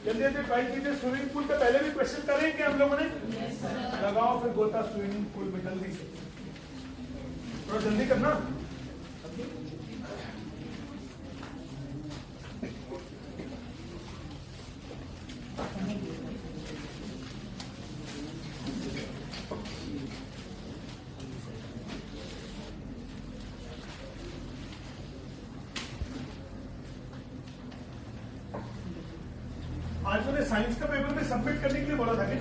जल्दी जल्दी ट्राई कीजिए। स्विमिंग पूल पे पहले भी क्वेश्चन करें कि हम लोगों ने लगाओ फिर गोता स्विमिंग पूल में जल्दी से, थोड़ा जल्दी करना। आज मैंने साइंस का पेपर में सबमिट करने के लिए बोला था कि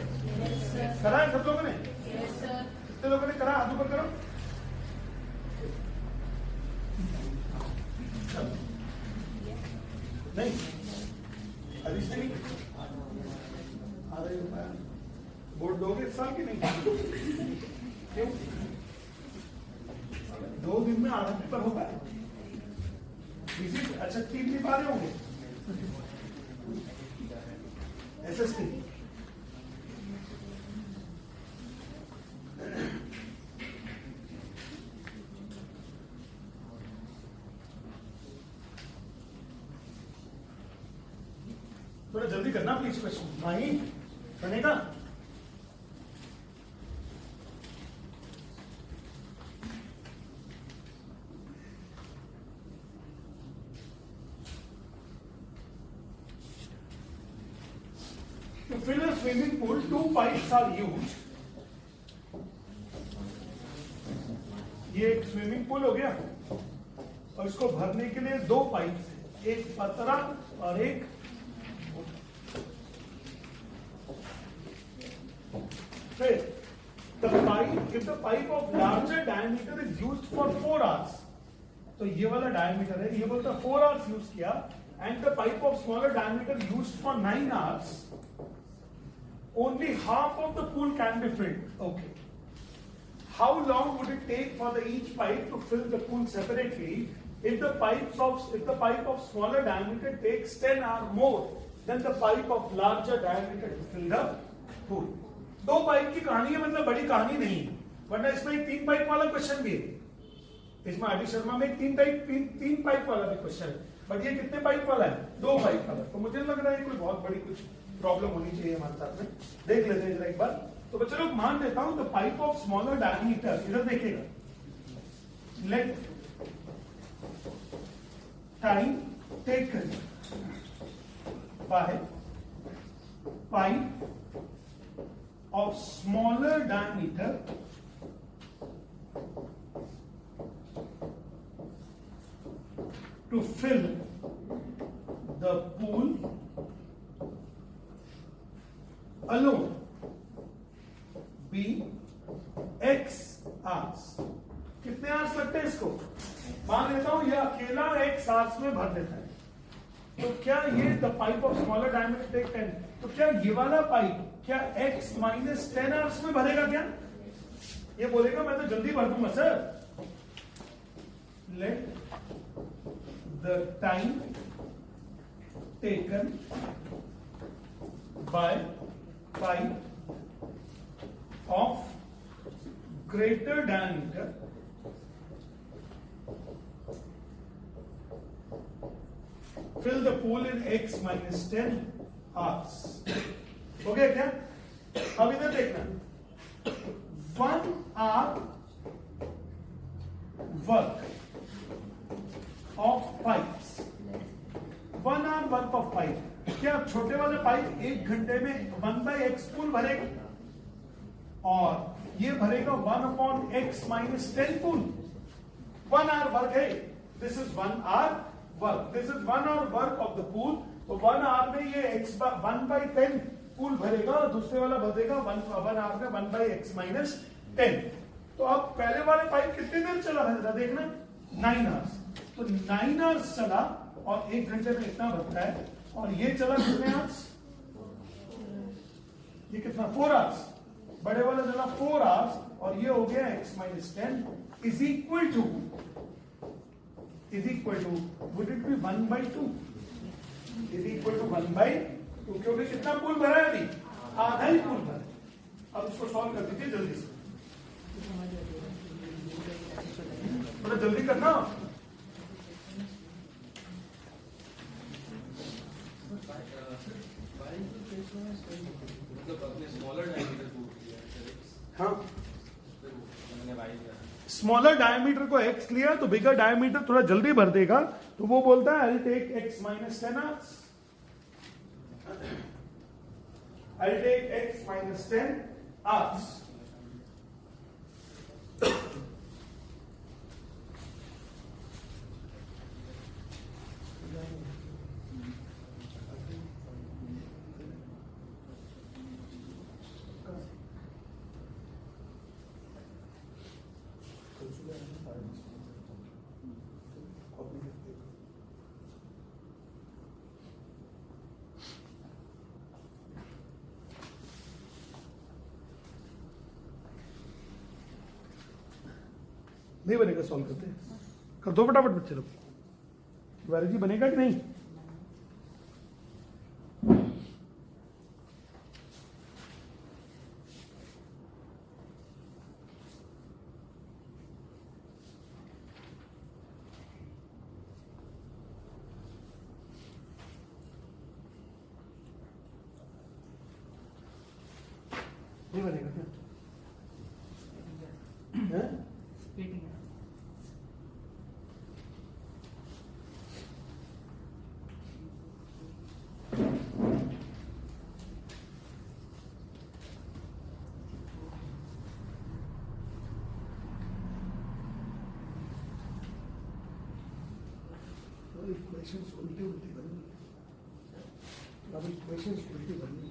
करा है सब लोगों ने? कितने लोगों ने करा? हाथ ऊपर करो। नहीं हरीश नहीं, अरे वोट दोगे इस साल की? नहीं क्यों? 2 दिन में आधा पेपर होगा। अच्छा 3 दिन आ रहे होंगे SST। थोड़ा जल्दी करना प्लीज क्वेश्चन। माही बनेगा? To fill a swimming pool, 2 pipes are used. ये एक स्विमिंग पूल हो गया और इसको भरने के लिए 2 पाइप है, एक पतला और एक फिर the pipe, if the pipe of larger diameter is used for 4 hours, तो ये वाला डायमीटर है, ये बोलता 4 hours यूज किया, and the pipe of smaller diameter used for 9 hours, only half of the pool can be filled. Okay. How long would it take for each pipe to fill the pool separately? If the pipe of smaller diameter takes 10 hours more than the pipe of larger diameter to fill the pool. 2 pipe की कहानी है, मतलब बड़ी कहानी नहीं, वरना इसमें एक 3 पाइप वाला क्वेश्चन भी है। इसमें आदि शर्मा में 3 पाइप वाला भी क्वेश्चन है, बट ये कितने पाइप वाला है? 2 पाइप वाला। तो मुझे लग रहा है कोई बहुत बड़ी कुछ प्रॉब्लम होनी चाहिए हमारे साथ में। देख लेते हैं जरा एक बार। तो बच्चों लोग मान देता हूं, the pipe of smaller diameter, इधर देखिएगा, let time taken by pipe of smaller diameter to fill the pool alone be X hours. कितने आवर्स लगते हैं इसको? मान लेता हूं ये अकेला X आवर्स में भर देता है, तो क्या ये the pipe of smaller diameter take 10, तो क्या ये वाला पाइप क्या x माइनस 10 आवर्स में भरेगा? क्या ये बोलेगा मैं तो जल्दी भर दूंगा sir. Let the time taken by pipe of greater diameter fill the pool in x minus 10 hours. हो गया क्या? अब इधर देखना, 1 hour work of pipes, 1 hour work of pipe। क्या छोटे वाले पाइप 1 घंटे में 1/x पूल भरेगा और ये भरेगा 1/x minus 10 pool. 1 hour work है, this is 1 hour work, this is 1 hour work of the pool. तो 1 hour में ये 1/10 पूल भरेगा और दूसरे वाला भरेगा 1 hour में 1/x minus 10। तो अब पहले वाले पाइप कितने देर चला है देखना, 9 hours। तो 9 hours चला और 1 घंटे में इतना भरता है, और ये चला कितने hours? ये कितना? 4 hours। बड़े वाला चला 4 hours और ये हो गया x minus 10 is equal to would it be 1/2? is equal to 1/2, क्योंकि कितना पूल भरा है अभी? आधा ही पूल भरा। अब इसको सॉल्व कर दीजिए जल्दी से, थोड़ा जल्दी करना। मतलब अपने स्मॉलर डायमीटर को हाँ, मैंने वाई लिया। स्मॉलर डायमीटर को x लिया तो बिगर डायमीटर थोड़ा जल्दी भर देगा, तो वो बोलता है I'll take x minus 10 hours. I'll take x minus 10 hours. नहीं बनेगा, सॉल्व करते कर दो फटाफट बच्चे लोग। तिवारी जी बनेगा कि नहीं? नहीं बनेगा क्या? हैं? इक्वेशंस उल्टी उल्टी बनी, अब इक्वेशंस उल्टी बनी।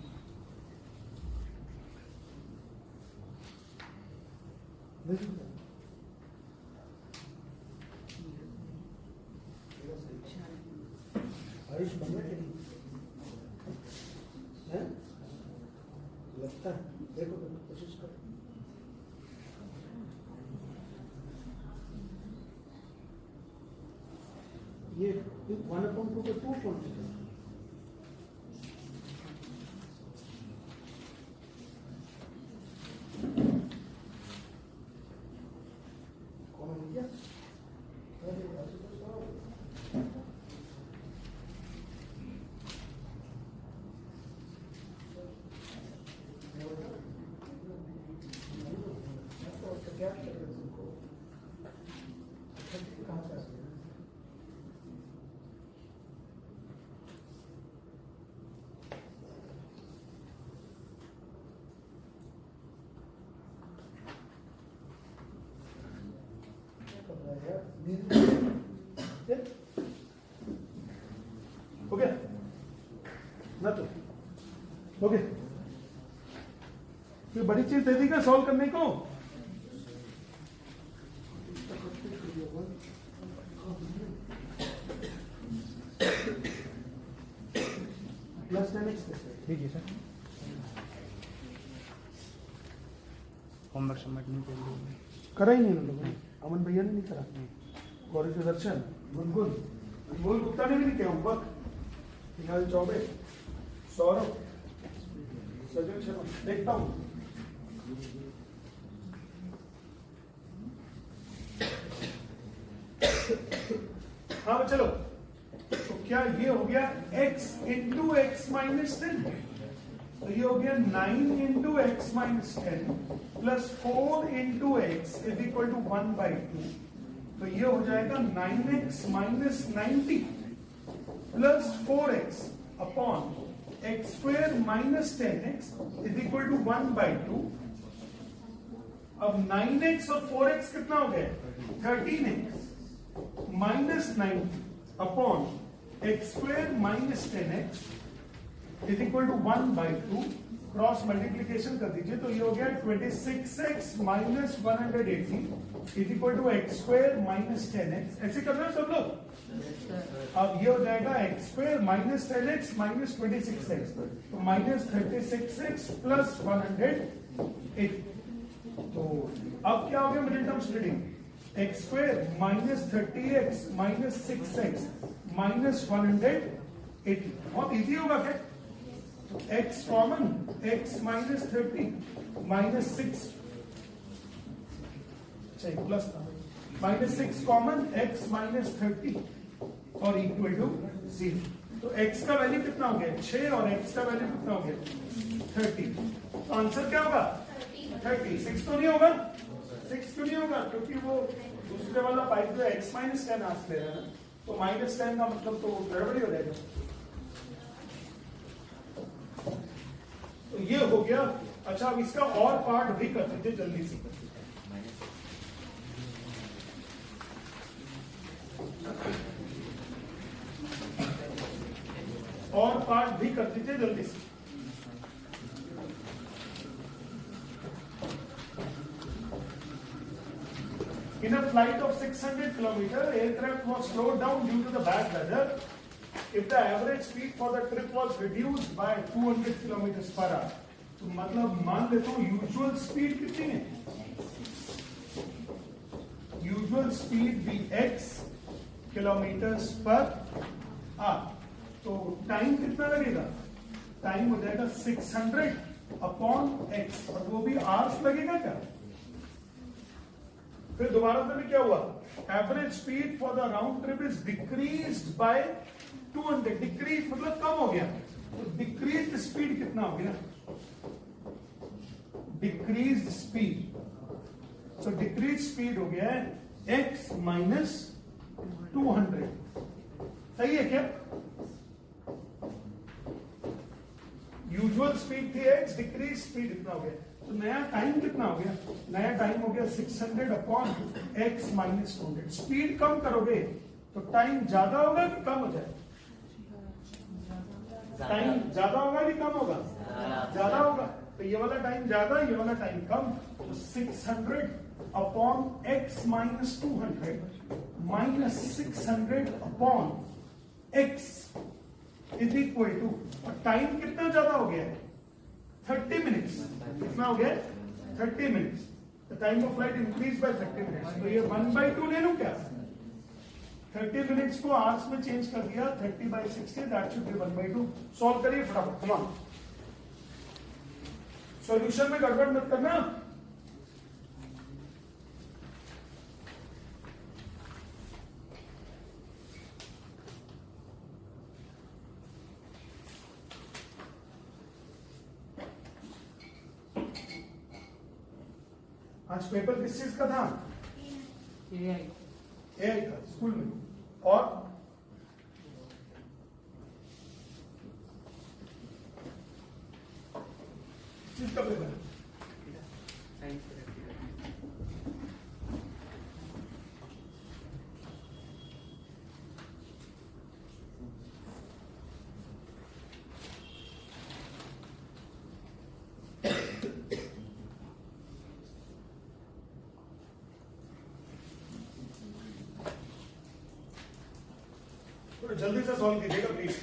आयुष बन रहा है हैं? लगता है, देखो कोशिश करो। ये 1/2 को 2 पॉइंट कौन हो गया? क्या कहाँ से ओके ना तो ओके, कोई बड़ी चीज दे दी क्या सॉल्व करने को? प्लस 10x देखिए सर, होमवर्क सबमिट नहीं कर करा ही नहीं उन लोगों ने, अमन भैया ने नहीं करा, गौरी सुदर्शन, गुनगुन, अनमोल गुप्ता ने भी नहीं किया होमवर्क, निहाल चौबे, सौरभ, सजन शर्मा, देखता हूँ। हाँ चलो, तो क्या ये हो गया x इंटू एक्स माइनस 10, तो ये हो गया 9 into x minus 10 plus 4 into x is equal to 1/2, तो ये हो जाएगा 9x minus 90 plus 4x upon x square minus 10x is equal to 1/2। अब 9x और 4x कितना हो गया? 13x minus 90 upon x square minus 10x is equal to 1/2, cross multiplication कर दीजिए तो ये हो गया 26x minus 180 is equal to x square minus 10x। ऐसे कर रहे हो सब लोग? अब ये हो जाएगा x square minus 10x minus 26x, तो माइनस 36x प्लस 180। तो अब क्या हो गया middle term splitting? X square minus 30x minus 6x minus 180, बहुत इजी होगा क्या? तो x common, x minus 30 minus 6, चाहिए प्लस था, माइनस 6 कॉमन, x माइनस 30 और इक्वल टू 0। तो x का वैल्यू कितना हो गया 6 और x का वैल्यू कितना हो गया 30। तो आंसर क्या होगा 30। 6 तो नहीं होगा, 6 क्यों नहीं होगा, क्योंकि वो दूसरे वाला पाइप जो x माइनस 10 आंसर ले रहा है ना, तो माइनस 10 का मतलब तो गड़बड़ी हो जाएगा। तो ये हो गया। अच्छा, अब इसका और पार्ट भी करते थे जल्दी से। और पार्ट भी करते थे जल्दी से। In a flight of 600 kilometers, aircraft was slowed down due to the bad weather. If the average speed for the trip was reduced by 200 kilometers per hour, तो मतलब मान लेता हूं यूजुअल स्पीड कितनी है, यूजुअल स्पीड भी x kilometres per hour, तो time कितना लगेगा, टाइम हो जाएगा 600 अपॉन x, और वो भी आवर्स लगेगा क्या। फिर दोबारा से भी क्या हुआ, average speed for the round trip is decreased bye 200, decrease मतलब कम हो गया, तो डिक्रीज्ड स्पीड कितना हो गया, डिक्रीज्ड स्पीड, तो डिक्रीज स्पीड हो गया है x माइनस 200। सही है क्या, यूजुअल स्पीड थी x, डिक्रीज स्पीड इतना हो गया, तो नया टाइम कितना हो गया, नया टाइम हो गया 600 अपॉन x माइनस 200। स्पीड कम करोगे तो टाइम ज्यादा होगा कि कम हो जाएगा, टाइम ज्यादा होगा कि कम होगा, ज्यादा होगा, तो ये वाला टाइम ज्यादा, ये वाला टाइम कम, तो 600 upon x minus 200 minus 600 upon x is equal to, और टाइम कितना ज्यादा हो गया है 30 मिनट्स, कितना हो गया 30 minutes, the time of flight increase by 30 minutes, तो ये 1/2 ले लूं क्या, 30 मिनट्स को आवर्स में चेंज कर दिया, 30/60 दैट शुड बी 1/2। सॉल्व करिए फटाफट, कम ऑन, सॉल्यूशन में गड़बड़ मत करना। आज पेपर किस चीज का था, एआई था स्कूल में, और चीज का पेपर तो जल्दी से सॉल्व कीजिएगा प्लीज।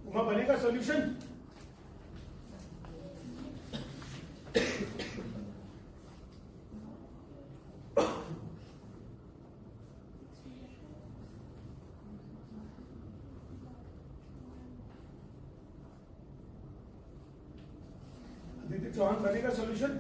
उमा बनेगा सॉल्यूशन, आदित्य चौहान बनेगा सॉल्यूशन,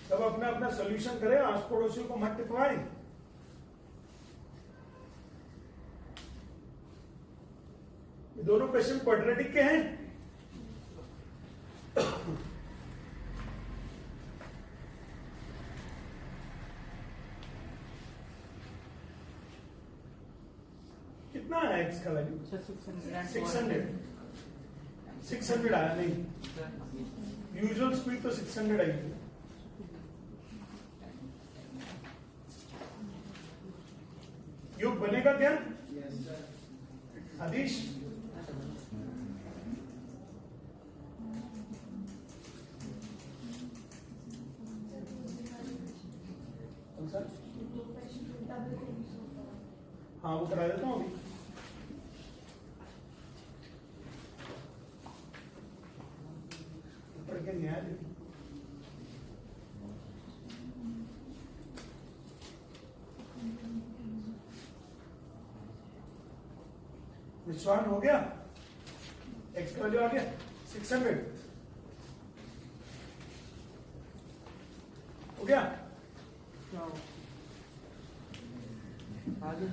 सब अपना अपना सॉल्यूशन करें, आस पड़ोसियों को मत टिपवाएं। ये दोनों क्वेश्चन क्वाड्रेटिक के हैं, कितना आया x का वैल्यू? 600 आया नहीं, यूजुअल स्पीड तो 600 आई थी। योग बनेगा क्या आदिश? हाँ वो करा देता हूँ अभी। पढ़ के नहीं आया लेकिन विश्वान हो गया, एक्स का वैल्यू आ गया 600 हो गया। आगे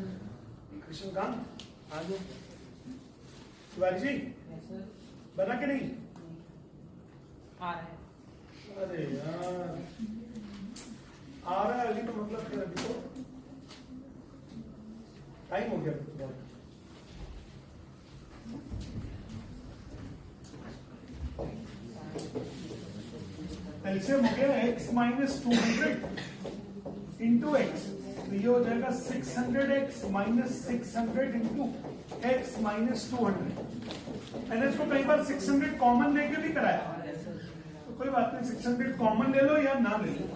कृष्णकांत आगे तिवारी जी बना के नहीं? आ रहा है। अरे यार आ रहा है अभी तो मतलब फिर अभी तो टाइम हो गया तो बहुत। एलसीएम हो गया x माइनस 200 इंटू एक्स, तो ये हो जाएगा 600x minus 600 into x minus 200। मैंने इसको कई बार 600 कॉमन लेके भी कराया, तो कोई बात नहीं, 600 कॉमन ले लो या ना ले लो।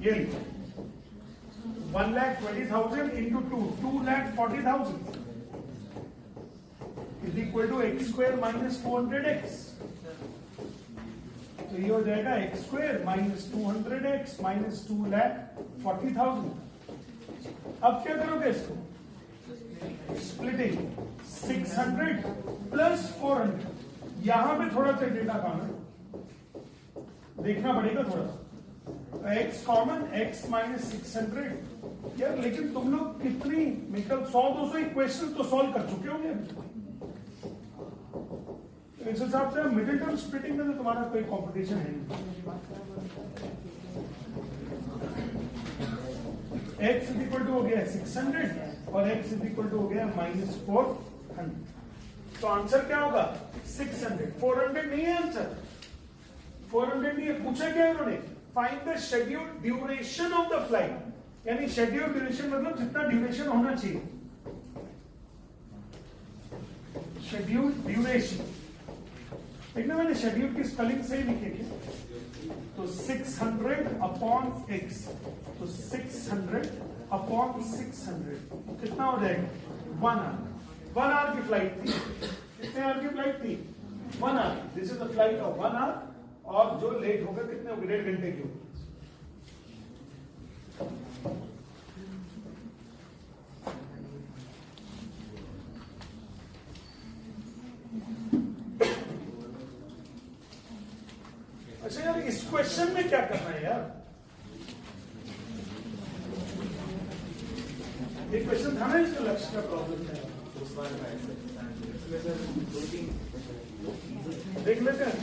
ये 1,20,000 into 2,40,000 is equal to x square minus 200x। तो ये हो जाएगा x square minus 200x minus 2,40,000। अब क्या करोगे इसको? Splitting 600 plus 400। यहां पे थोड़ा सा डेटा काम है, देखना पड़ेगा थोड़ा। x कॉमन x माइनस 600 यार, लेकिन तुम लोग कितनी मतलब 100-200 इक्वेशन तो सॉल्व कर चुके होंगे। इस हिसाब से मिडिल टर्म स्प्लिटिंग में तो तुम्हारा कोई कंपटीशन है नहीं। x इज इक्वल टू हो गया 600 और x इज इक्वल टू हो गया माइनस 400। तो आंसर क्या होगा? 600। 400 नहीं है आंसर, 400 नहीं है। पूछा क्या उन्होंने? Find the schedule duration of the flight, यानी शेड्यूल ड्यूरेशन मतलब जितना ड्यूरेशन होना चाहिए। शेड्यूल ड्यूरेशन देखना, मैंने शेड्यूल की स्पेलिंग सही लिखी थी। तो 600 अपॉन x, तो 600 अपॉन 600 कितना हो जाएगा? 1 आवर। 1 आवर की फ्लाइट थी। कितने आवर की फ्लाइट थी? 1 hour. This is the flight of 1 hour. और जो लेट होगा कितने होगी? 1.5 घंटे की होगी। अच्छा यार, इस क्वेश्चन में क्या करना है यार? ये क्वेश्चन था ना, इसका लक्ष्य का प्रॉब्लम है। देख लेते हैं।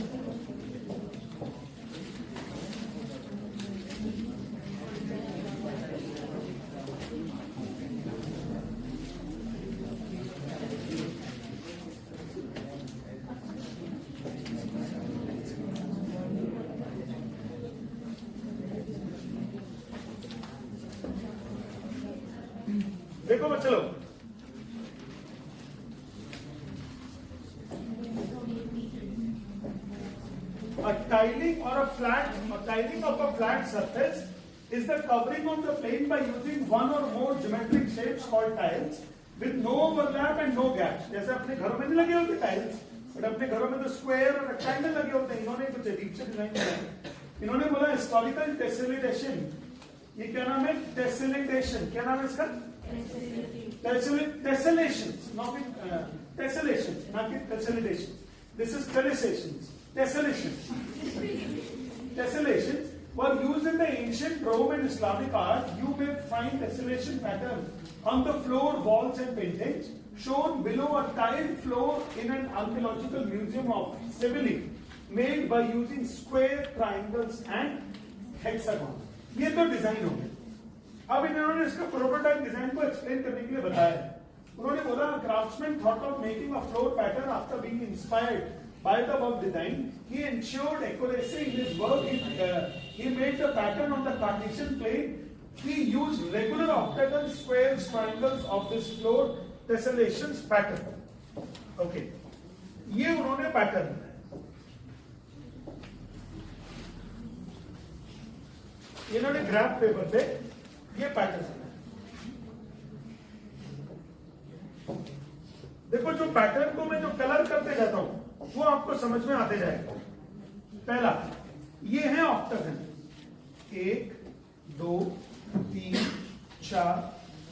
देखो बच्चे लोग, a tiling or a tiling of a flat surface is the covering of the plane by using one or more geometric shapes called tiles with no overlap and no gaps। जैसे अपने घरों में नहीं लगे होते टाइल्स, बट अपने घरों में तो स्क्वायर और रेक्टेंगल लगे होते हैं। इन्होंने कुछ अजीब से डिजाइन किया। इन्होंने बोला हिस्टोरिकल टेसेलिटेशन। ये क्या नाम है? टेसेलिटेशन। क्या नाम है इसका? Tessellations, not tessellations, not tessellation. This is telessations. Tessellations. Tessellations were used in the ancient Rome and Islamic art. You may find tessellation pattern on the floor, walls, and paintings. shown below a tiled floor in an archaeological museum of Sibili made by using square, triangles and hexagons. ये तो design हो गए. अब इन्होंने इसका prototype design को explain करने के लिए बताया. उन्होंने बोला craftsman thought of making a floor pattern after being inspired by the above design. He ensured accuracy in his work. He made the pattern on the Cartesian plane. He used regular octagons, squares, triangles of this floor tessellations pattern. Okay, ये उन्होंने pattern बनाया. इन्होंने graph paper पे ये pattern बनाया. देखो जो pattern को मैं जो कलर करते जाता हूं वो आपको समझ में आते जाएगा. पहला ये है ऑक्टागन. 1 2 3 4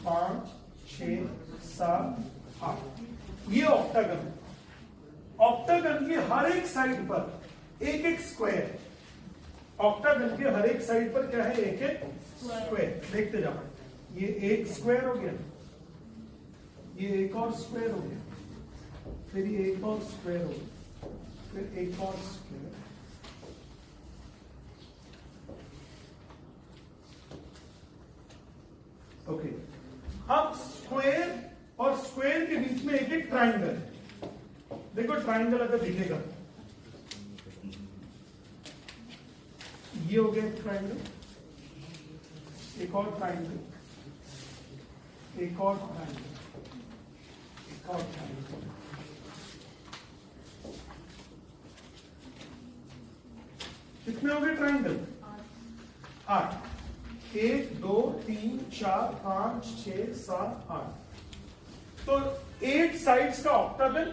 5 6 7 8. ये ऑक्टागन. ऑक्टागन की हर एक साइड पर एक एक स्क्वायर. ऑक्टागन के हर एक साइड पर क्या है? एक एक स्क्वायर. देखते जाओ. ये एक स्क्वायर हो गया, ये एक और स्क्वायर हो गया, फिर ये एक और स्क्वायर हो गया, फिर एक और स्क्वायर. ओके, अब स्क्वायर और स्क्वायर के बीच में एक एक ट्राइंगल. देखो ट्राइंगल अगर दिखेगा, ये हो गया ट्राइंगल, एक और ट्राइंगल, एक और ट्राइंगल, एक और ट्राइंगल. कितने हो गए ट्राइंगल? 8. 1 2 3 4 5 6 7 8. तो 8 साइड्स का ऑक्टागन,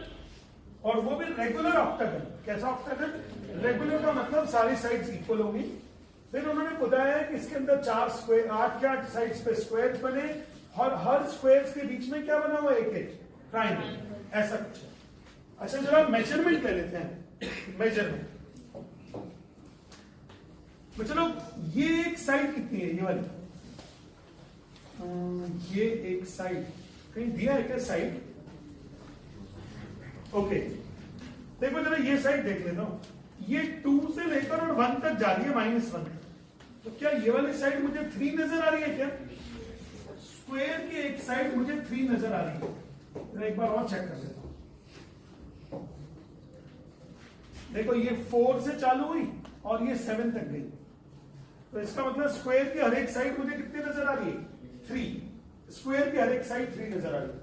और वो भी रेगुलर ऑक्टागन. कैसा ऑक्टागन? रेगुलर का मतलब सारी साइड्स इक्वल होंगी. फिर उन्होंने बताया कि इसके अंदर 4 स्क्वायर, 8 के 8 साइड्स पे स्क्वायर्स बने, और हर स्क्वायर्स के बीच में क्या बना हुआ? एक एक ट्राइंगल. ऐसा कुछ. अच्छा जरा मेजरमेंट ले लेते हैं. मेजरमेंट तो चलो, ये एक साइड कितनी है? ये वाली, ये एक साइड कहीं दिया है क्या? साइड. ओके, देखो जरा ये साइड देख लेता हूं. ये 2 से लेकर और 1 तक जा रही है, -1. तो क्या ये वाली साइड मुझे 3 नजर आ रही है क्या? स्क्वायर की एक साइड मुझे 3 नजर आ रही है. एक बार और चेक कर लेता हूं. देखो ये 4 से चालू हुई और ये 7 तक गई. तो इसका मतलब स्क्वायर की हर एक साइड मुझे कितनी नजर आ रही है? 3. स्क्वायर की हर एक साइड 3 नजर आ रही है.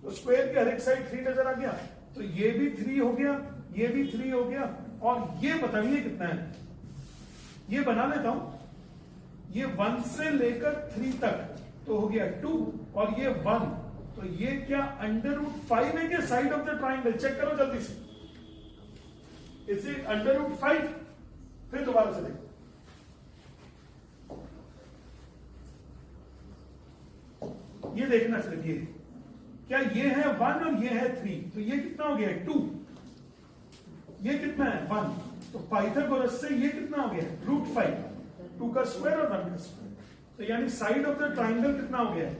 तो स्क्वायर की हर एक साइड 3 नजर आ गया, तो ये भी 3 हो गया, ये भी 3 हो गया, और ये बताइए कितना है? ये बना लेता हूं. ये 1 से लेकर 3 तक तो हो गया 2, और ये 1. तो ये क्या √5 है क्या? Side of the triangle. Check करो जल्दी से. इसे √5. फिर दोबारा से देखो. ये देखना सिर्फ, ये क्या ये है 1 और ये है 3, तो ये कितना हो गया? 2. ये कितना है? 1. तो पाइथागोरस से ये कितना हो गया? √5. 2 का स्क्वायर और 1 का स्क्वायर. तो यानी साइड ऑफ द ट्राइंगल कितना हो गया है?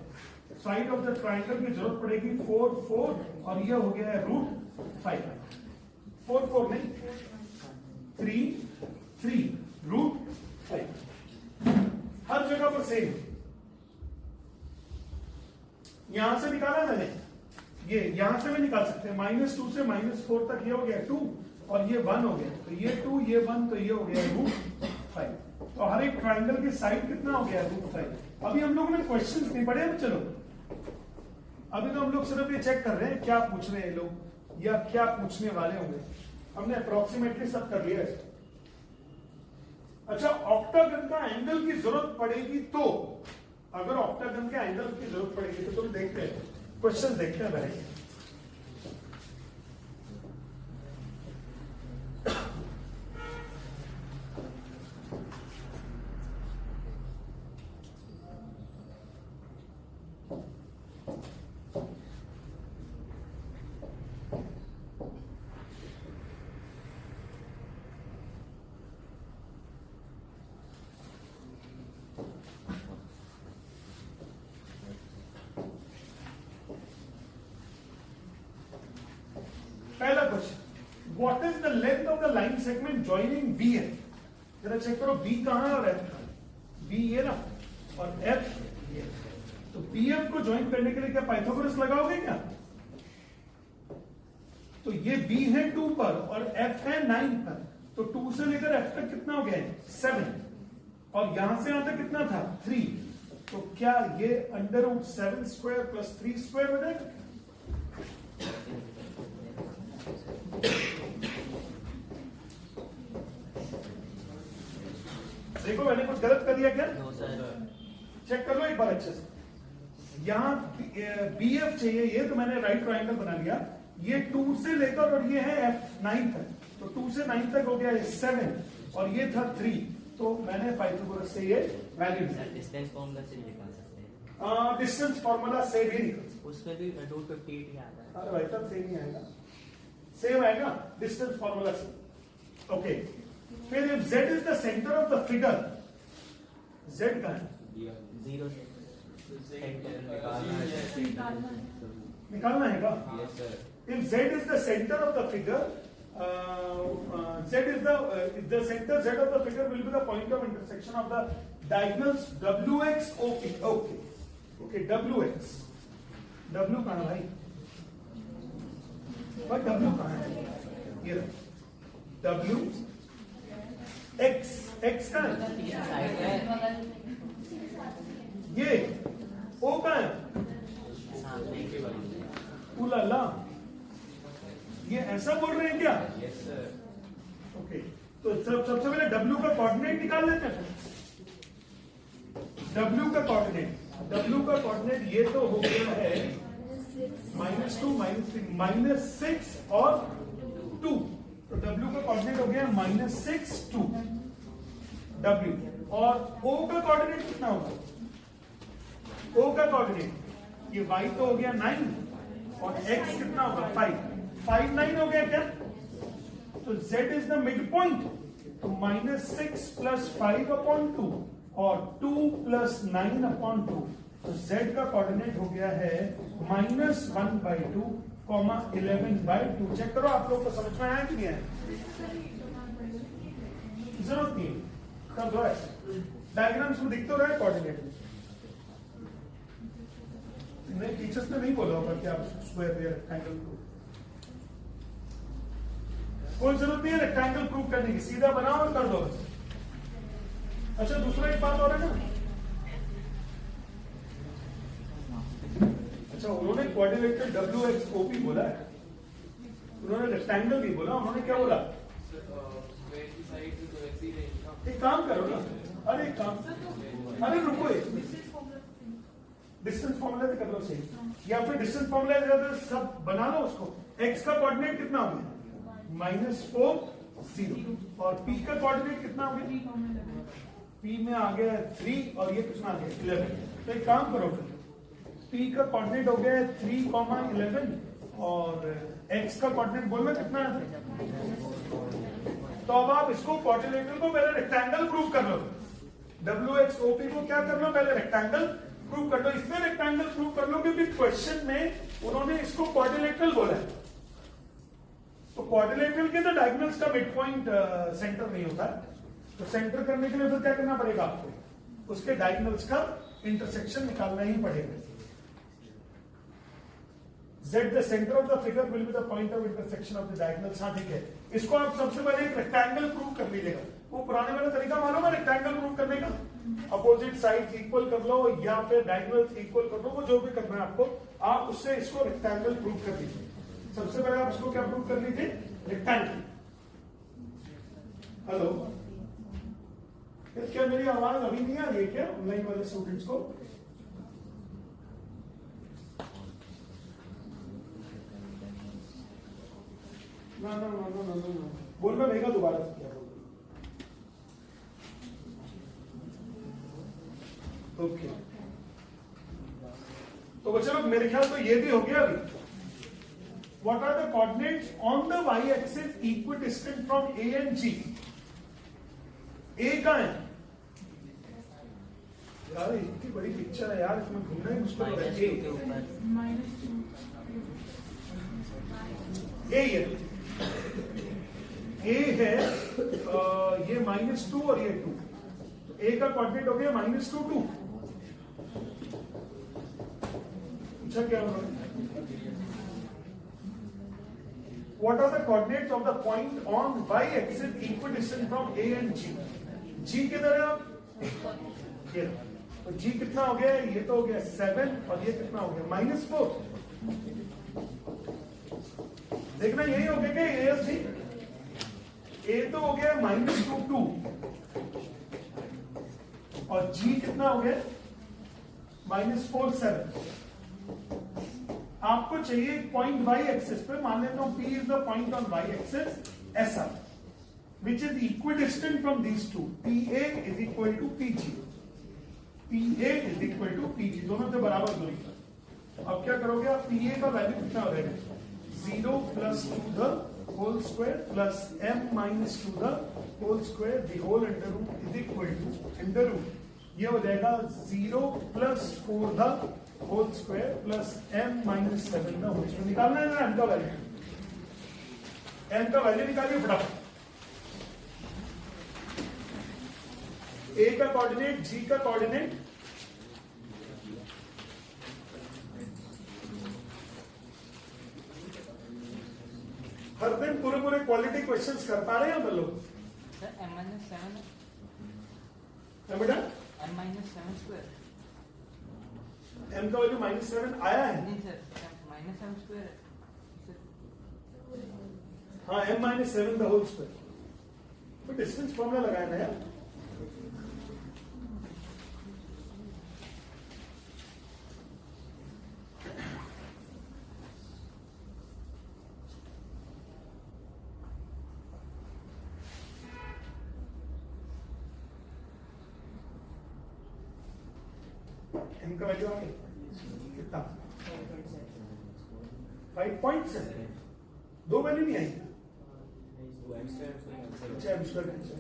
साइड ऑफ द ट्राइंगल की जरूरत पड़ेगी 4 4, और ये हो गया है √5. 4 4 नहीं, 3 3 √5. हर जगह पर सेम. यहां से निकाला मैंने, ये यहां से भी निकाल सकते हैं. -2 से -4 तक ये हो गया 2, और ये 1 हो गया. तो ये 2, ये 1, तो ये हो गया √5. तो हर एक ट्राइंगल की साइड कितना हो गया? √5. अभी हम लोगों ने क्वेश्चंस नहीं पढ़े. चलो अभी तो हम लोग सिर्फ ये चेक कर रहे हैं क्या पूछ रहे हैं लोग, या क्या पूछने वाले होंगे. हमने अप्रोक्सीमेटली सब कर लिया है. अच्छा, ऑक्टागन का एंगल की जरूरत पड़ेगी तो, अगर ऑक्टागन के एंगल की जरूरत पड़ेगी तो तुम देखते हैं, क्वेश्चन देखते हैं पहले. What is the length of the line segment joining B F? जरा चेक करो बी कहां है और एफ कहां है। बी ये ना और एफ ये। तो बी एफ को ज्वाइन करने के लिए क्या पाइथागोरस लगाओगे क्या? तो ये बी है 2 पर और एफ है 9 पर, तो 2 से लेकर एफ तक कितना हो गया है 7 और यहां से यहां तक कितना था 3। तो क्या ये √7² + 3² हो जाएगा? देखो मैंने कुछ गलत कर दिया क्या? चेक कर लो एक बार अच्छे से। यहां बी एफ चाहिए ये, तो मैंने राइट ट्रायंगल बना लिया। ये 2 से लेकर और ये है एफ 9 तक, तो 2 से 9 तक हो गया ये 7 और ये था 3। तो मैंने पाइथागोरस से ये वैल्यू डिस्टेंस फॉर्मूला से निकाल सकते हैं। डिस्टेंस फॉर्मूला से भी निकल, उसमें भी √58 ही आता है। अरे भाई साहब सेम ही आएगा, सेम आएगा डिस्टेंस फॉर्मूला से। ओके, फिर if z is the centre of the figure, z कहां है? 0 से सेंटर निकालना है क्या? Yes sir. If z is the center of the figure, z is the center z of the figure will be the point of intersection of the diagonals wx ok. Okay, wx. w कहां है भाई? But w कहां है? ये w x कहां है? ये o कहां है? उलाला, ये ऐसा बोल रहे हैं क्या? Yes sir. ओके, तो सबसे पहले W का कोऑर्डिनेट निकाल लेते हैं। W का कोऑर्डिनेट ये तो हो गया है -2 -3 -6 और 2। तो W का कोऑर्डिनेट हो गया -6 2 W। और O का कोऑर्डिनेट कितना होगा? O का कोऑर्डिनेट ये y तो हो गया 9 और x कितना होगा 5 9 हो गया क्या? तो z is the mid point, तो -6 + 5/2 और 2 + 9/2। तो z का कोऑर्डिनेट हो गया है -1/2, (11/2। चेक करो आप लोग को समझ में आया कि नहीं आया? जरूरत नहीं कर दो ऐसे, डायग्राम्स में दिख तो रहा है कोऑर्डिनेट। नहीं, टीचर्स ने नहीं बोला होगा कि आप स्क्वायर या रेक्टेंगल प्रूव, कोई जरूरत नहीं है रेक्टेंगल प्रूव करने की, सीधा बनाओ और कर दो बस। अच्छा, दूसरा एक बात और है ना। अच्छा, उन्होंने क्वाड्रिलेटरल WXOP बोला है, उन्होंने रेक्टेंगल भी बोला। उन्होंने क्या बोला? एक काम करो ना, अरे रुको, डिस्टेंस फॉर्मूला से कर लो सही, या फिर डिस्टेंस फॉर्मूला सब बना लो उसको। x का कोऑर्डिनेट कितना हो गया? -4 0 और p का कोऑर्डिनेट कितना हो गया? p में आ गया 3 और ये कितना आ गया 11। तो एक काम करो, p का कोऑर्डिनेट हो गया 3,11 और x का कोऑर्डिनेट बोलना कितना है? तो अब आप इसको क्वाड्रिलेटरल को पहले रेक्टेंगल प्रूव कर लो। WXOP को क्या कर लो? पहले रेक्टेंगल प्रूव कर लो। इसमें रेक्टेंगल प्रूव कर लो क्योंकि क्वेश्चन में उन्होंने इसको क्वाड्रिलेटरल बोला है। तो क्वाड्रिलेटरल के तो डायगोनल्स का मिड पॉइंट सेंटर नहीं होता, तो सेंटर करने के लिए फिर क्या करना पड़ेगा आपको? उसके डायगोनल्स का इंटरसेक्शन निकालना ही पड़ेगा। Z the center of the figure will be the point of intersection of the diagonals। हाँ ठीक है, इसको आप सबसे पहले एक रेक्टेंगल प्रूव कर लीजिएगा। वो पुराने वाला तरीका मालूम है रेक्टेंगल प्रूव करने का? अपोजिट साइड इक्वल कर लो या फिर डायगोनल्स इक्वल कर लो, वो जो भी करना है आपको, आप उससे इसको रेक्टेंगल प्रूव कर लीजिए। सबसे पहले आप इसको क्या प्रूव कर लीजिए? रेक्टेंगल। हेलो, क्या मेरी आवाज अभी नहीं आ रही है क्या ऑनलाइन वाले स्टूडेंट्स को? ना बोलना रहेगा दोबारा से क्या बोल। ओके, तो बच्चे लोग मेरे ख्याल तो ये भी हो गया अभी। What are the coordinates on the y-axis equidistant from A and G? A कहाँ है? यार इतनी बड़ी पिक्चर है यार, इसमें घूमना ही मुश्किल हो रहा है। A ये ए है ये -2 और ये 2, तो ए का कोऑर्डिनेट हो गया -2 2। पूछा क्या होगा? What are the coordinates of the point on y-axis equidistant from A and G? G किधर है आप? ये तो G कितना हो गया? ये तो हो गया 7 और ये कितना हो गया? -4। देखना यही हो गया क्या? A और G? A तो हो गया -2 2 और G कितना हो गया? -4 7। आपको चाहिए पॉइंट y एक्सिस पे, मान लेता हूं P is the point on y axis ऐसा, which is equidistant from these two. PA is equal to PG, PA is equal to PG, दोनों से बराबर दूरी पर। अब क्या करोगे आप? PA का वैल्यू कितना हो जाएगा? 0 + 2 the whole square plus m - 2 the whole square the whole under root is equal to under root, ये हो जाएगा 0 + 4 the whole square plus m - 7 ना हो। इसमें निकालना है ना m का वैल्यू, m का वैल्यू निकालिए फटाफट। a का कोऑर्डिनेट, g का कोऑर्डिनेट, हर दिन पूरे पूरे क्वालिटी क्वेश्चंस कर पा रहे हैं हम लोग? सर m - 7 है बेटा? m - 7 स्क्वायर m का वैल्यू -7 आया है। नहीं सर, -7 स्क्वायर है सर। हाँ, m - 7 द होल स्क्वायर, तो डिस्टेंस फॉर्मूला लगाया ना यार। m का वैल्यू आ गया कितना? 5.7। दो वैल्यू नहीं आई। अच्छा, m स्क्वायर कैंसिल,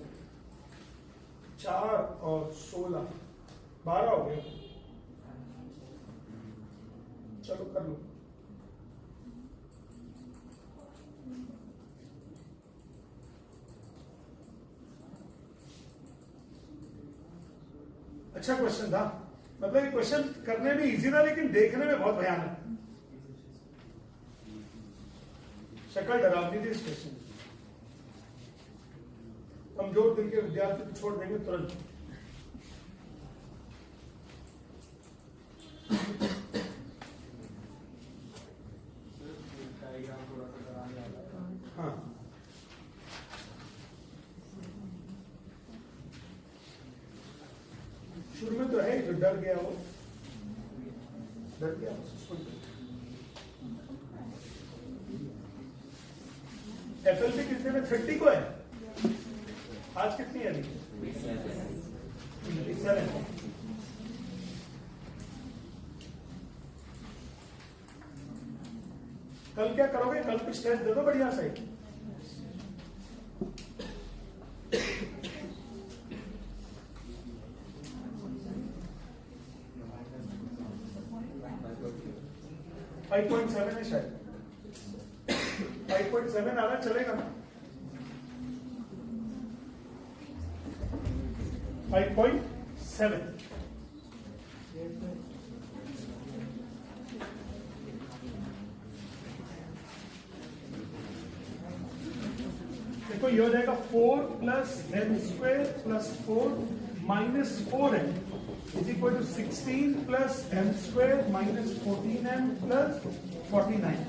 4 और 16 12 हो गए। चलो कर लो। अच्छा क्वेश्चन था, मतलब ये क्वेश्चन करने में इजी था लेकिन देखने में बहुत भयानक। शक्ल डरावनी थी इस क्वेश्चन। कमजोर दिल के विद्यार्थी को छोड़ देंगे तुरंत। हाँ, शुरू में तो है जो डर गया वो, डर गया FLP कितने में? 30 को है। आज कितनी है? 27। कल क्या करोगे? कल कुछ टेस्ट दे दो बढ़िया से। फाइव 5.7 है शायद, 5.7 आ रहा, चलेगा ना? 5.7। देखो ये हो जाएगा 4 + m² + 4 - 4m is equal to 16 + m² - 14m + 49।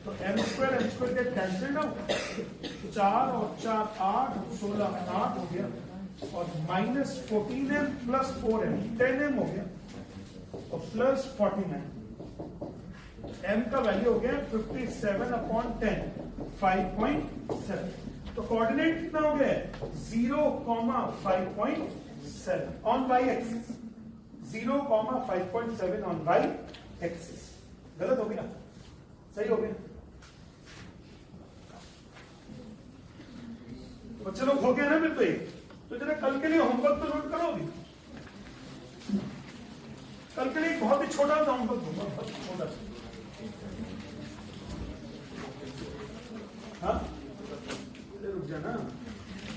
तो m² के कैंसिल ना, 4 और 4 8, 16 8 हो गया, और -14m + 4m 10m हो गया, और प्लस 49। m का वैल्यू हो गया 57/10, 5.7। तो कोऑर्डिनेट कितना हो गया? 0, 5.7 on y axis, 0, 5.7 on y axis. गलत हो गया? सही हो गया? बच्चे लोग हो गया ना फिर? तो जरा कल के लिए होमवर्क तो नोट करोगे? कल के लिए बहुत ही छोटा सा होमवर्क दूंगा, बहुत छोटा सा। हाँ, जाना।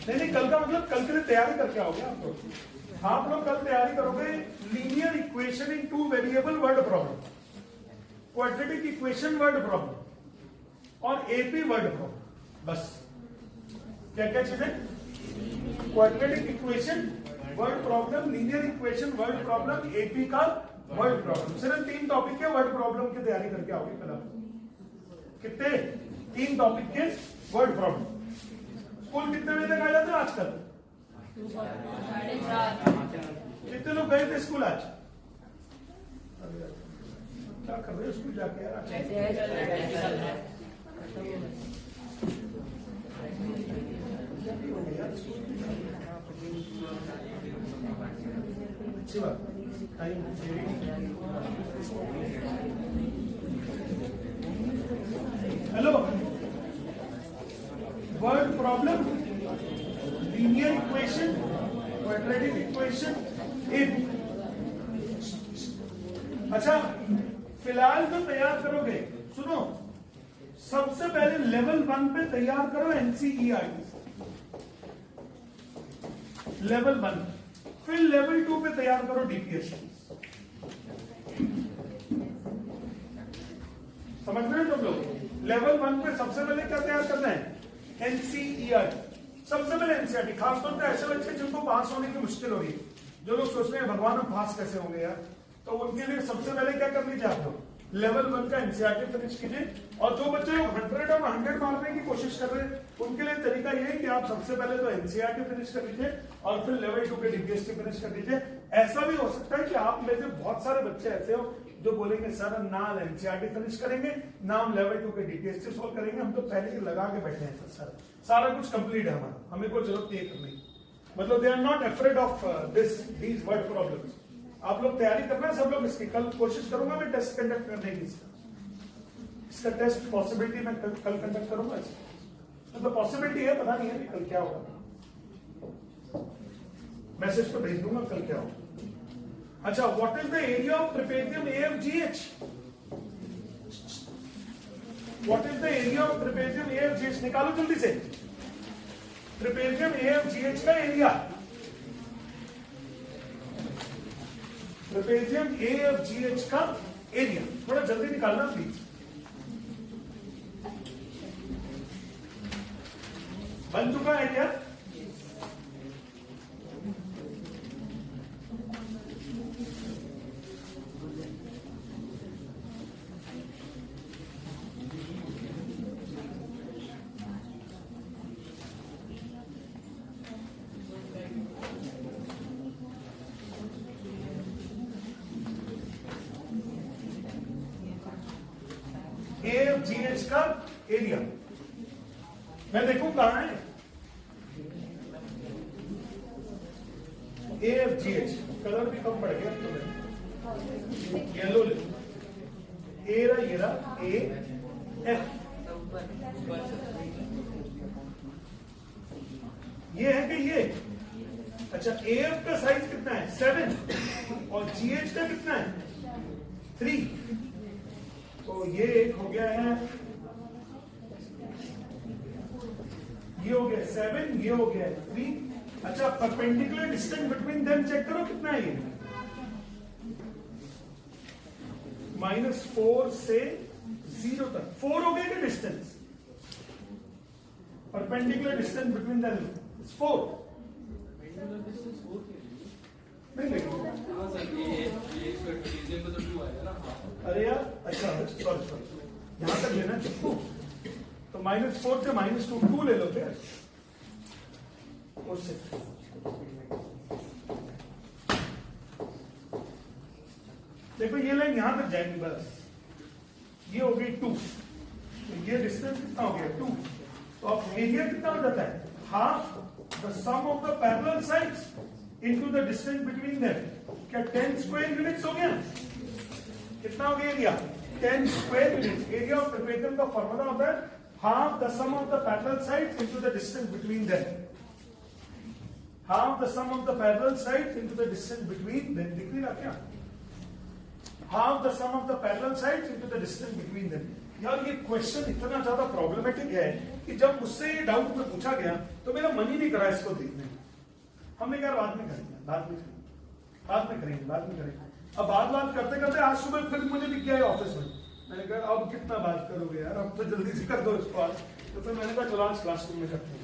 नहीं, कल का मतलब कल के लिए तैयारी करके आओगे आप लोग। आप लोग कल तैयारी करोगे linear equation in 2 variable word problem, quadratic equation word problem और एपी वर्ड प्रॉब्लम। बस क्या क्या चीजें? Quadratic equation word problem, linear equation word problem, AP का वर्ड प्रॉब्लम। सिर्फ 3 टॉपिक के वर्ड प्रॉब्लम की तैयारी करके आओगे कल आप। कितने? 3 टॉपिक के वर्ड प्रॉब्लम। स्कूल कितने बजे तक आ जाते हो आजकल? कितने लोग गए थे स्कूल आज? क्या कर रहे हो स्कूल जाके यार? अच्छी बात। Hello, word problem, linear equation, quadratic equation, AP. अच्छा, फिलहाल तो तैयार करोगे, सुनो, सबसे पहले लेवल 1 पे तैयार करो एनसीईआरटी, लेवल 1। फिर लेवल 2 पे तैयार करो डीपीएससी। समझ रहे हो तुम लोग? लेवल 1 पे सबसे पहले क्या तैयार करना है? एनसीईआरटी। सबसे पहले एनसीईआरटी, खासतौर पे ऐसे बच्चे जिनको पास होने की मुश्किल हो रही है, जो लोग सोच रहे हैं भगवान हम पास कैसे होंगे यार, तो उनके लिए सबसे पहले क्या कर लीजिए आप लोग? लेवल 1 का एनसीईआरटी फिनिश कीजिए। और जो बच्चे लोग 100 और 100 मारने की कोशिश कर रहे हैं, उनके लिए तरीका ये है कि आप सबसे पहले तो एनसीईआरटी फिनिश कर लीजिए और फिर लेवल 2 के डीपीएससी फिनिश कर दीजिए। ऐसा भी हो सकता है कि आप में से बहुत सारे बच्चे ऐसे हो जो बोलेंगे सर हम ना एनसीईआरटी फिनिश करेंगे, ना हम लेवल 2 के डीपीएससी सॉल्व करेंगे, हम तो पहले ही लगा के बैठे हैं सर, सारा कुछ कंप्लीट है हमारा, हमें कोई जरूरत नहीं करने की। मतलब they are not afraid of these word problems. आप लोग तैयारी करना है सब लोग इसकी। कल कोशिश करूंगा मैं टेस्ट कंडक्ट करने की, इसका टेस्ट पॉसिबिलिटी मैं कल कंडक्ट करूंगा। मतलब पॉसिबिलिटी है, पता नहीं है कल क्या होगा, मैसेज तो भेज दूंगा कल क्या होगा। अच्छा, what is the area of trapezium AFGH? What is the area of trapezium AFGH? निकालो जल्दी से। ट्रेपेजियम AFGH का एरिया, ट्रेपेजियम AFGH का एरिया थोड़ा जल्दी निकालना प्लीज। बन चुका है क्या? AFGH का एरिया मैं देखूं कहां है। AFGH कलर भी कम पड़ गया तो येलो ले, ये रहा AF। ये है कि ये? अच्छा, AF का साइज कितना है? 7 और GH का कितना है? 3। तो ये एक हो गया है, ये हो गया 7, ये हो गया 3। अच्छा, perpendicular distance between them check करो कितना है ये? -4 से 0 तक 4 हो गया क्या distance? Perpendicular distance between them 4। अरे यार, अच्छा सॉरी, यहां तक लेना चिपको, तो -4 से -2 ले लो फिर उससे। देखो ये लाइन यहां तक जाएगी बस, ये हो गई 2, तो ये डिस्टेंस कितना हो गया? 2। तो अब एरिया कितना हो जाता है? Half the sum of the parallel sides into the distance between them. क्या 10 स्क्वायर यूनिट्स हो गया? कितना हो गया area? 10 square units. Area of trapezium का फॉर्मूला होता है half the sum of the parallel sides into the distance between them. Half the sum of the parallel sides into the distance between them. दिख रही है क्या? Half the sum of the parallel sides into the distance between them. यार ये question इतना ज्यादा problematic है कि जब मुझसे ये डाउट में पूछा गया तो मेरा मन ही नहीं करा इसको देखने में। हमने कहा बाद में करेंगे, बाद में करेंगे। अब बात करते करते आज सुबह फिर मुझे दिख गया ऑफिस में। मैंने कहा अब कितना बात करोगे यार, अब तो जल्दी से कर दो इसको आज। तो फिर मैंने कहा चलो आज क्लासरूम में करते हैं।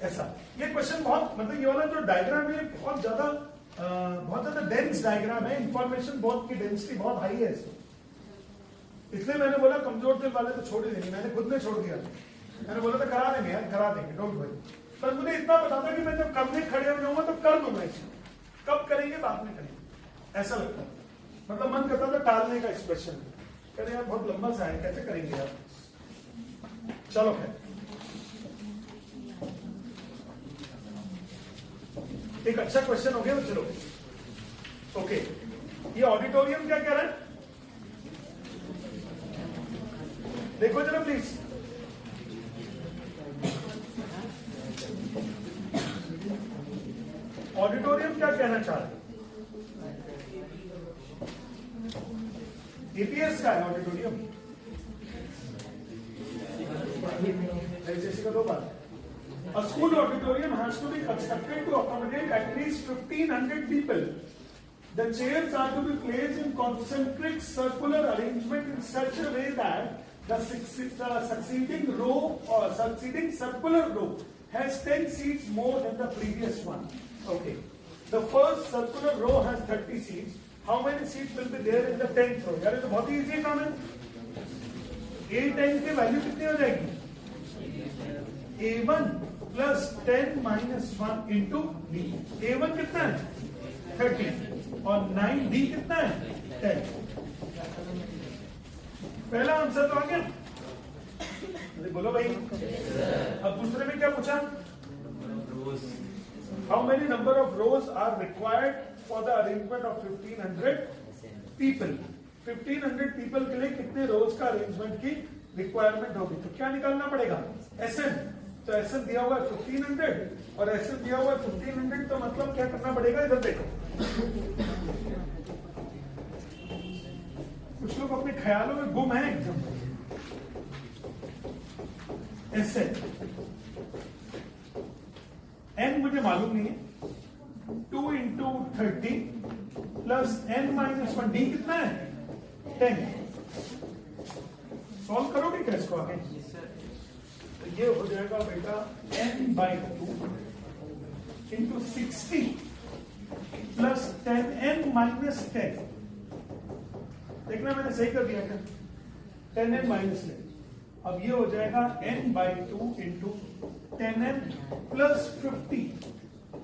ऐसा ये क्वेश्चन बहुत मतलब ये वाला जो डायग्राम है बहुत ज्यादा डेंस डायग्राम है, इंफॉर्मेशन बहुत की डेंसिटी बहुत हाई है इसमें। इसलिए मैंने बोला कमजोर दिल वाले तो छोड़ ही देंगे, मैंने खुद ने छोड़ दिया। मैंने बोला था करा देंगे यार, करा देंगे, डोंट वरी। पर मुझे इतना पता था कि मैं जब करने खड़े हो जाऊंगा तो कर दूंगा इसको, कब करेंगे बाद में करेंगे ऐसा लगता था। मतलब मन करता था टालने का इस क्वेश्चन में, कहते यार बहुत लंबा सा है कैसे करेंगे यार। चलो खैर एक अच्छा क्वेश्चन हो गया तो चलो ओके। ये ऑडिटोरियम क्या कह रहा है देखो जरा प्लीज। ऑडिटोरियम क्या कहना चाह रहे हैं? एपीएस का है ऑडिटोरियम। जैसे का दो बार A school auditorium has to be constructed to accommodate at least 1,500 people. The chairs are to be placed in concentric circular arrangement in such a way that the succeeding row or succeeding circular row has 10 seats more than the previous one. Okay. The first circular row has 30 seats. How many seats will be there in the 10th row? यार ये तो बहुत ही easy काम है। A10 की value कितनी हो जाएगी? A1 plus 10 minus 1 into D. A1 कितना है? 30 और 9D कितना है? 10. पहला आंसर तो आ गया। अरे बोलो भाई। अब दूसरे में क्या पूछा? How many number of rows are required for the arrangement of 1500 people? 1500 people के लिए कितने रोज का अरेंजमेंट की रिक्वायरमेंट होगी? तो क्या निकालना पड़ेगा? SN। तो SN दिया हुआ है 1500 और SN दिया हुआ है 1500, तो मतलब क्या करना पड़ेगा? इधर देखो, कुछ लोग अपने ख्यालों में गुम है एकदम। SN N मुझे मालूम नहीं है। 2 into 30 plus N minus 1 D कितना है? 10। सॉल्व करोगे क्या इसको आगे? तो ये हो जाएगा बेटा N/2 into 60 plus 10N minus 10। देखना मैंने सही कर दिया क्या? 10N माइनस ले। अब ये हो जाएगा N/2 into 10N plus 50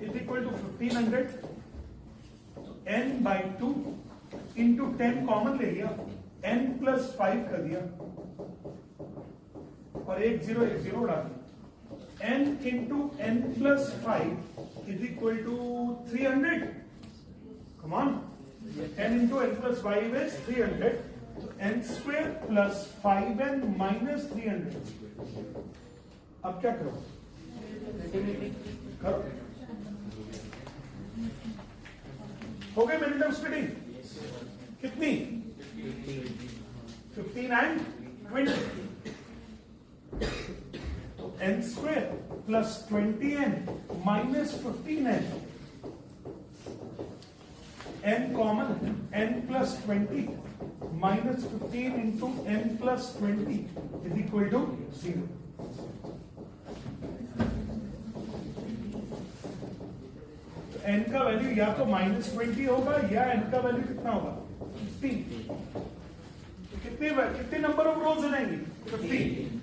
is equal to 1500। N/2 into 10 common ले लिया, N plus 5 कर दिया और 1 0 उड़ा दिया। N into N plus 5 is equal to 300। Come on, N into N plus 5 is 300। So N square plus 5N minus 300। अब क्या करो? करो। हो गई मिनिमम स्प्लिटिंग कितनी? 15 and 20। तो N square plus 20N minus 15N, N common, N plus 20 minus 15 into N plus 20 is equal to 0। तो N का वैल्यू या तो -20 होगा या N का वैल्यू कितना होगा? 15। तो कितने नंबर ऑफ रोज हो जाएंगी? 15।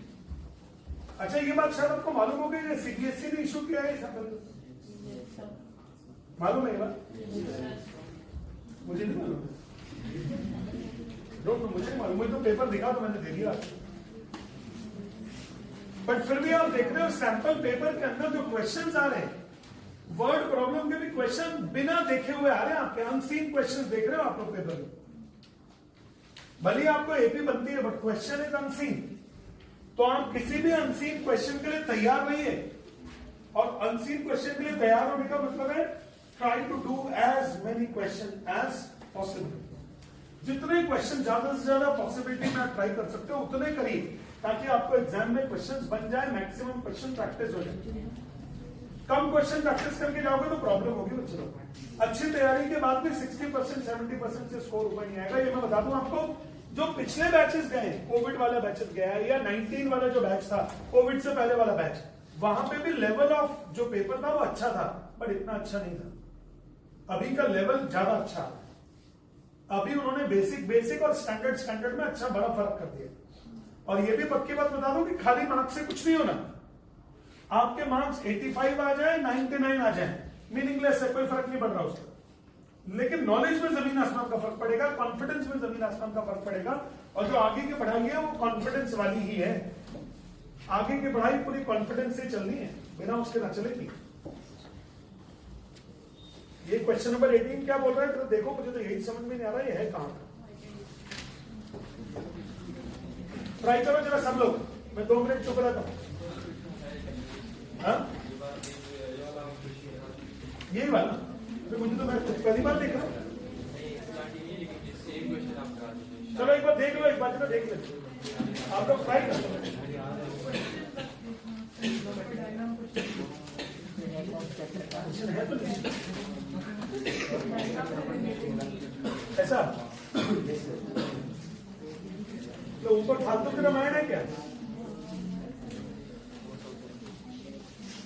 अच्छा ये बात शायद आपको मालूम हो गई, सीबीएसई ने इशू किया है, मालूम है ये बात? मुझे नहीं मालूम, मुझे नहीं मालूम, मुझे तो पेपर दिखा तो मैंने दे दिया। बट फिर भी आप देख रहे हो सैंपल पेपर के अंदर जो क्वेश्चंस आ रहे हैं, वर्ड प्रॉब्लम के भी क्वेश्चन बिना देखे हुए आ रहे हैं आपके, अनसीन क्वेश्चंस देख रहे हो आप लोग पेपर में। भले आपको एपी बनती है बट क्वेश्चन इज अनसीन। तो आप किसी भी अनसीन क्वेश्चन के लिए तैयार रहिए, और अनसीन क्वेश्चन के लिए तैयार होने का मतलब है try to do as many question as possible. जितने क्वेश्चन ज्यादा से ज्यादा पॉसिबिलिटी में आप ट्राई कर सकते हो उतने करिए, ताकि आपको एग्जाम में क्वेश्चंस बन जाए, मैक्सिमम क्वेश्चन प्रैक्टिस हो जाए। कम क्वेश्चन प्रैक्टिस करके जाओगे तो प्रॉब्लम होगी बच्चों लोग। अच्छी तैयारी के बाद भी 60% 70% से स्कोर ऊपर नहीं आएगा। ये मैं बता दूं आपको, जो पिछले बैचेस गए, कोविड वाला बैचेस गया या 19 वाला जो बैच था, कोविड से पहले वाला बैच, वहां पे भी लेवल ऑफ जो पेपर था वो अच्छा था, पर इतना अच्छा नहीं था। अभी का लेवल ज्यादा अच्छा है। अभी उन्होंने बेसिक और स्टैंडर्ड में अच्छा बड़ा फर्क कर दिया। और ये भी पक्की बात बता दूं कि खाली मार्क्स से कुछ नहीं होना। आपके मार्क्स 85 आ जाए, 99 आ जाए, मीनिंगलेस है, कोई फर्क नहीं पड़ रहा उसका। लेकिन नॉलेज में जमीन आसमान का फर्क पड़ेगा, कॉन्फिडेंस में जमीन आसमान का फर्क पड़ेगा। और जो आगे की पढ़ाई है वो कॉन्फिडेंस वाली ही है। आगे की पढ़ाई पूरी कॉन्फिडेंस से चलनी है, बिना उसके ना चलेगी। ये क्वेश्चन नंबर 18 क्या बोल रहा है, तो देखो, मुझे तो यही समझ में नहीं आ रहा है कहां का। ट्राई करो जरा सब लोग, मैं 2 मिनट चुप रहता हूं। हाँ? यही वाला तो मुझे तो मैं पहली बार देख रहा हूं। चलो एक बार देख लो, एक बार देख लो, आप लोग ट्राई करो। है तो ऐसा तो ऊपर फालतू के रामायण है क्या?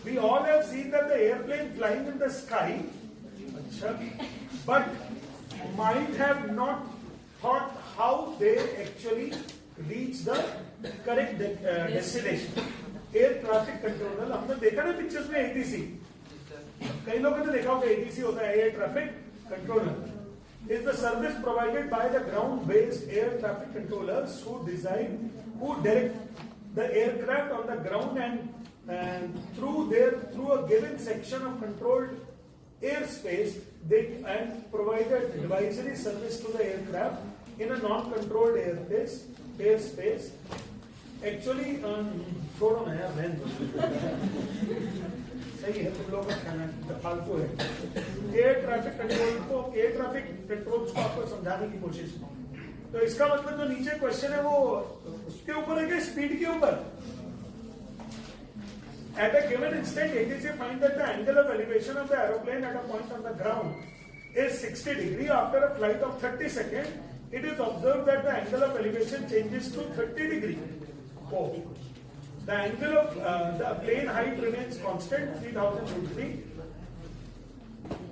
We all have seen that the airplane flying in the sky, but might have not thought how they actually reach the correct destination. Air traffic controller, हमने देखा ना पिक्चर्स में ATC, कई लोगों ने देखा होगा ATC होता है air traffic controller. is the service provided by the ground-based air traffic controllers who direct the aircraft on the ground and through a given section of controlled airspace, they and provided advisory service to the aircraft in a non-controlled airspace. Actually, छोड़ो ना यार, बहन सही है, तुम लोग का फालतू है। एयर ट्रैफिक कंट्रोल को आपको समझाने की कोशिश। तो इसका मतलब जो नीचे क्वेश्चन है वो उसके ऊपर है कि स्पीड के ऊपर। At a given instant, ATC find that the angle of elevation of the aeroplane at a point on the ground is 60 degrees. After a flight of 30 seconds, it is observed that the angle of elevation changes to 30 degrees. Oh. The angle of the plane height remains constant, 3000 feet.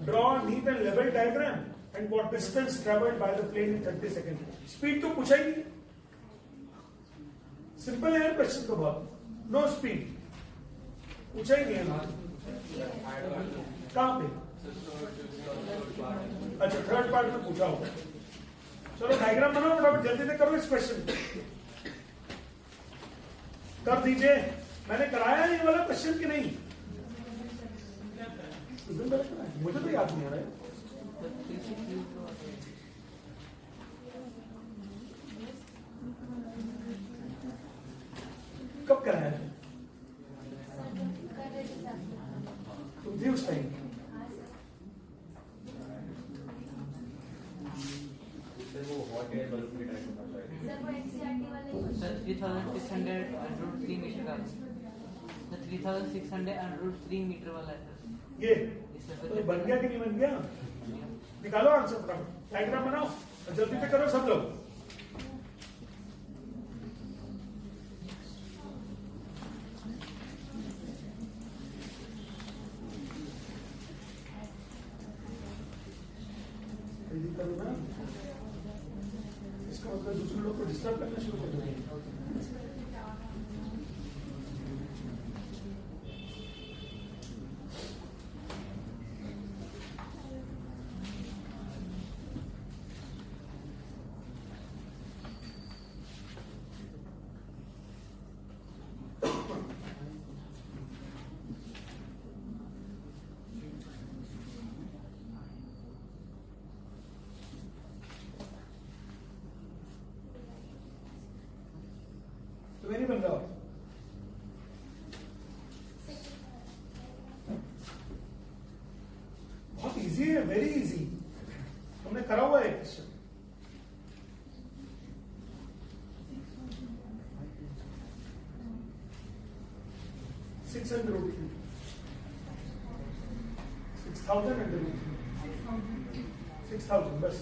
Draw a neat and level diagram and what distance traveled by the plane in 30 seconds. Speed तो पूछा ही नहीं, simple है question तो बहुत। No speed पूछा ही नहीं है। कहाँ पे? अच्छा, थर्ड पार्ट में पूछा होगा। चलो डायग्राम बनाओ फटाफट, जल्दी से करो इस क्वेश्चन कर दीजिए। मैंने कराया ये वाला क्वेश्चन कि नहीं? मुझे तो याद नहीं आ रहा है। कब कराया है? तुम थी उस टाइम? वो हॉट एयर बलून की टाइप होता है। सर 3600 मीटर का, 3600 मीटर वाला है सर। ये तो बन गया कि नहीं बन गया? निकालो आंसर फटाफट, डायग्राम बनाओ और जल्दी से करो सब लोग। करो ना, इसका मतलब दूसरे लोग को डिस्टर्ब करना शुरू कर देंगे। तो नहीं बन रहा, बहुत इजी है, वेरी इजी। हमने करा हुआ है क्वेश्चन। रूट 3 6,000 अंडर रूट 3 6,000 बस.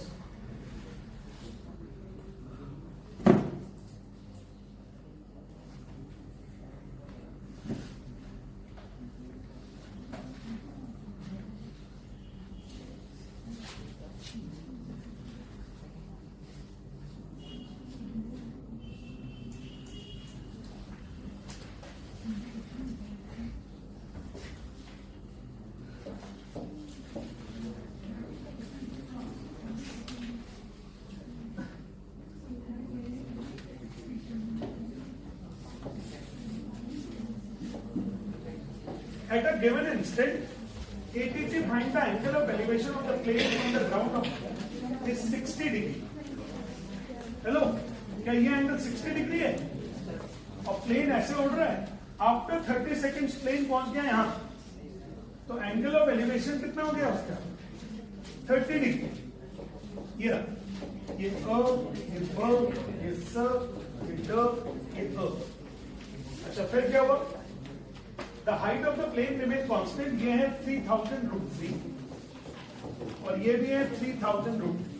At a given instant, ATG find the angle of elevation of the plane from the ground of is 60 degree. Hello, क्या ये एंगल 60 डिग्री है? और प्लेन ऐसे उड़ रहा है. आफ्टर 30 सेकेंड्स प्लेन पहुंच गया यहां, तो एंगल ऑफ एलिवेशन कितना हो गया उसका? 30 डिग्री. ये रहा, ये ये ये ये अच्छा, फिर क्या हुआ? The height of the plane remains constant. ये है 3000 रूट 3 और ये भी है 3000 रूट 3.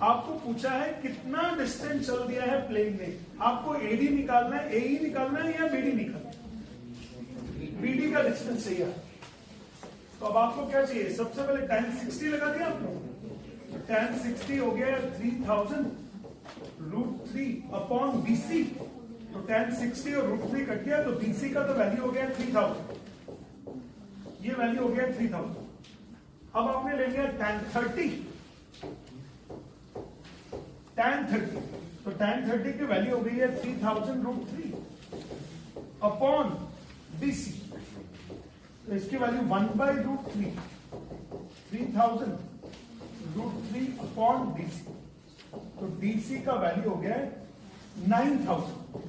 आपको पूछा है कितना डिस्टेंस चल दिया है प्लेन ने. आपको एडी निकालना है, एई निकालना है या बीडी निकालना है? बीडी का डिस्टेंस चाहिए. तो अब आपको क्या चाहिए? सबसे पहले tan 60 लगा दिया आपको. tan 60 हो गया 3000 रूट 3 अपॉन BC. तो tan 60 और रूट 3 कट गया, तो BC का तो वैल्यू हो गया 3000. ये वैल्यू हो गया 3000. अब आपने ले लिया tan 30. tan 30, तो tan 30 की वैल्यू हो गई है 3000 रूट 3 अपॉन BC. तो इसकी वैल्यू 1/√3 3000 रूट 3 अपॉन BC. तो DC का वैल्यू हो गया 9000.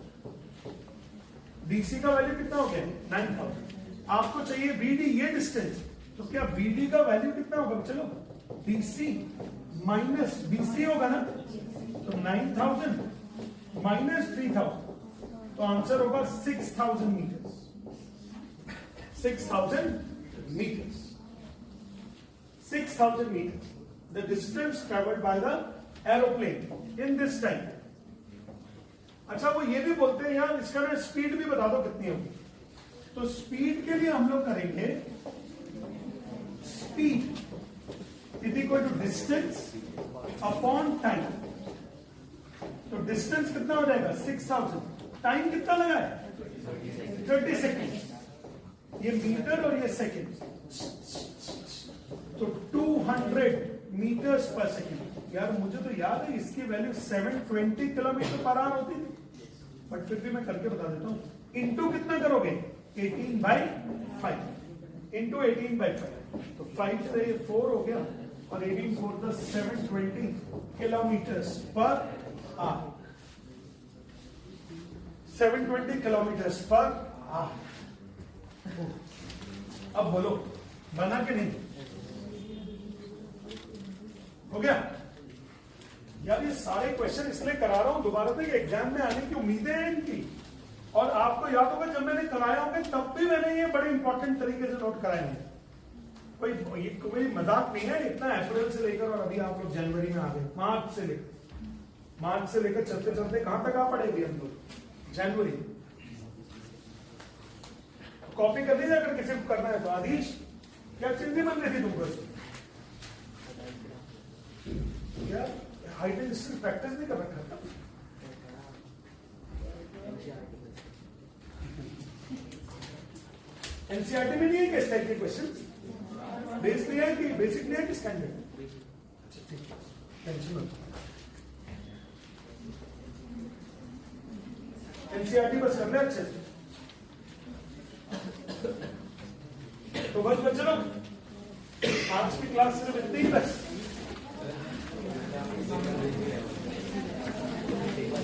BC का वैल्यू कितना हो गया? 9000. आपको चाहिए BD, ये डिस्टेंस. तो क्या BD का वैल्यू कितना होगा? चलो, BC माइनस BC होगा ना. तो 9000 माइनस 3000, तो आंसर होगा 6000 metres. 6000 meters. 6000 meters. The distance traveled by the aeroplane in this time. अच्छा, वो ये भी बोलते हैं यार इसका ना स्पीड भी बता दो कितनी होगी. तो स्पीड के लिए हम लोग करेंगे speed is equal to distance upon time. तो डिस्टेंस कितना हो जाएगा? 6000. टाइम कितना लगा है? 30 सेकेंड. ये मीटर और ये सेकेंड. तो 200 मीटर्स पर सेकेंड. यार मुझे तो याद है इसकी वैल्यू 720 किलोमीटर पर आवर होती थी, बट फिर भी मैं करके बता देता हूं. इंटू कितना करोगे? 18/5 इंटू 18/5. तो 5 से 4 हो गया और 18 4 the 720 kilometres per hour. 720 kilometres per hour. अब बोलो, बना कि नहीं? हो गया यार. ये सारे क्वेश्चन इसलिए करा रहा हूं दोबारा से, एग्जाम में आने की उम्मीदें हैं इनकी. और आपको याद होगा जब मैंने कराया होगा तब भी मैंने ये बड़े इंपॉर्टेंट तरीके से नोट कराए हैं. कोई मजाक नहीं है. इतना अप्रैल से लेकर और अभी आप लोग जनवरी में आ गए. मार्च से लेकर चलते चलते कहां तक आ पड़ेगी हम लोग? जनवरी. कॉपी कर दीजिए अगर किसी को करना है तो. आदिश, क्या चिंता बन रही थी तुमको? क्या हाइट एंड डिस्टेंस प्रैक्टिस नहीं कर रखा था? एनसीईआरटी में नहीं है क्या इस टाइप के क्वेश्चन? बेस नहीं है कि बेसिक नहीं है कि स्टैंडर्ड? अच्छा ठीक है, टेंशन मत. एनसीईआरटी बस करना है अच्छे से. तो बस बच्चों, आज की क्लास सिर्फ इतनी ही बस.